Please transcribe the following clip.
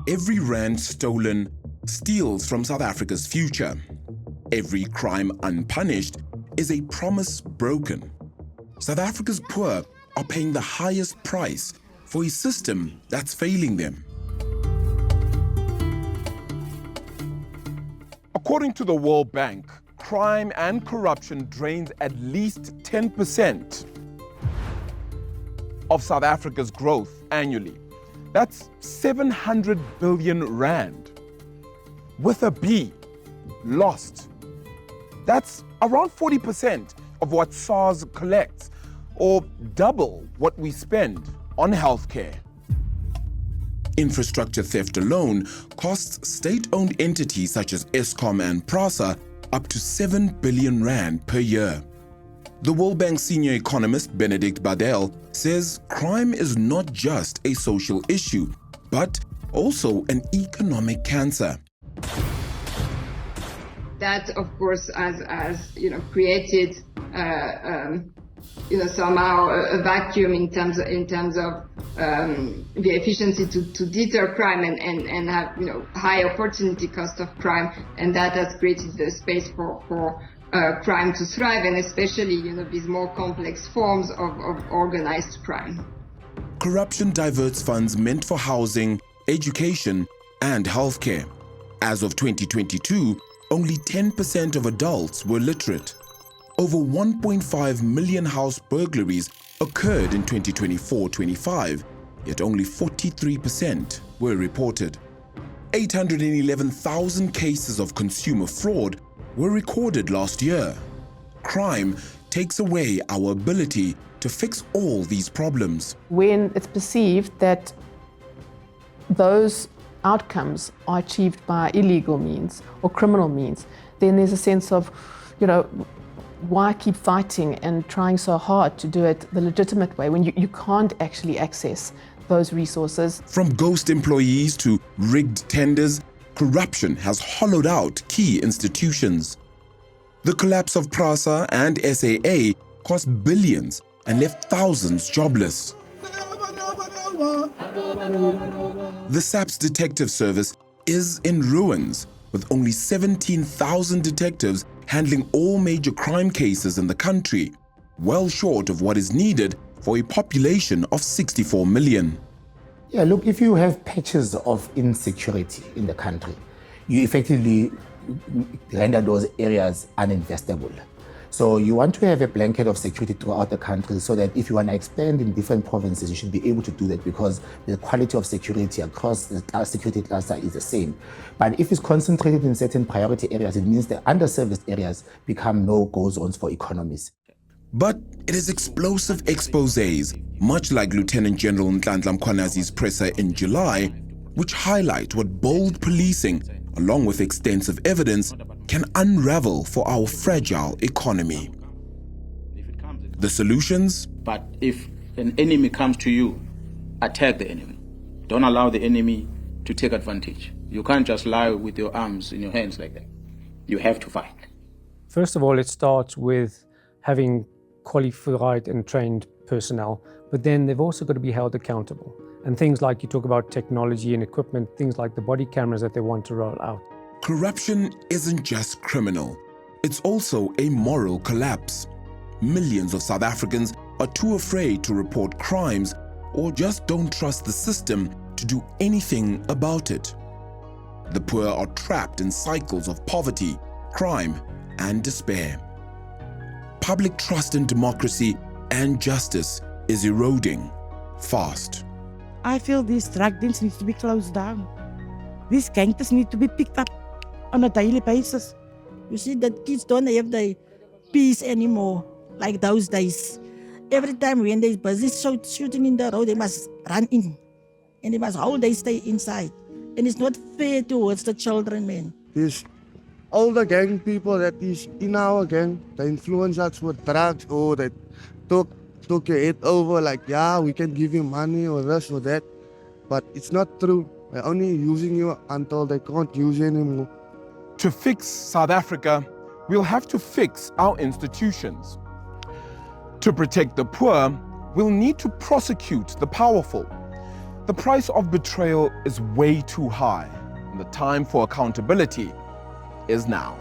Every rand stolen steals from South Africa's future. Every crime unpunished is a promise broken. South Africa's poor are paying the highest price for a system that's failing them. According to the World Bank, crime and corruption drains at least 10% of South Africa's growth annually. That's 700 billion rand. With a B, lost. That's around 40% of what SARS collects, or double what we spend on healthcare. Infrastructure theft alone costs state-owned entities such as Eskom and PRASA up to 7 billion rand per year. The World Bank senior economist Benedict Badel says crime is not just a social issue, but also an economic cancer. That, of course, has created somehow a vacuum in terms of the efficiency to deter crime and have high opportunity cost of crime, and that has created the space for crime to thrive, and especially these more complex forms of organized crime. Corruption diverts funds meant for housing, education, and healthcare. As of 2022, only 10% of adults were literate. Over 1.5 million house burglaries occurred in 2024-25, yet only 43% were reported. 811,000 cases of consumer fraud were recorded last year. Crime takes away our ability to fix all these problems. When it's perceived that those outcomes are achieved by illegal means or criminal means, then there's a sense of, why keep fighting and trying so hard to do it the legitimate way when you can't actually access those resources? From ghost employees to rigged tenders, corruption has hollowed out key institutions. The collapse of PRASA and SAA cost billions and left thousands jobless. The SAPS detective service is in ruins, with only 17,000 detectives handling all major crime cases in the country, well short of what is needed for a population of 64 million. Yeah, look, if you have patches of insecurity in the country, you effectively render those areas uninvestable. So you want to have a blanket of security throughout the country so that if you want to expand in different provinces, you should be able to do that because the quality of security across the security cluster is the same. But if it's concentrated in certain priority areas, it means the underserviced areas become no-go zones for economies. But it is explosive exposés, much like Lieutenant General Nhlanhla Mkhwanazi's presser in July, which highlight what bold policing, along with extensive evidence, can unravel for our fragile economy. The solutions? But if an enemy comes to you, attack the enemy. Don't allow the enemy to take advantage. You can't just lie with your arms in your hands like that. You have to fight. First of all, it starts with having qualified and trained personnel, but then they've also got to be held accountable. And things like you talk about technology and equipment, things like the body cameras that they want to roll out. Corruption isn't just criminal, it's also a moral collapse. Millions of South Africans are too afraid to report crimes or just don't trust the system to do anything about it. The poor are trapped in cycles of poverty, crime, and despair. Public trust in democracy and justice is eroding fast. I feel these drug dens need to be closed down. These gangsters need to be picked up on a daily basis. You see that kids don't have the peace anymore like those days. Every time when they're busy shooting in the road, they must run in. And they must all day stay inside. And it's not fair towards the children, man. There's all the gang people that is in our gang, they influence us with drugs or they took your head over like, yeah, we can give you money or this or that. But it's not true. They're only using you until they can't use you anymore. To fix South Africa, we'll have to fix our institutions. To protect the poor, we'll need to prosecute the powerful. The price of betrayal is way too high, and the time for accountability is now.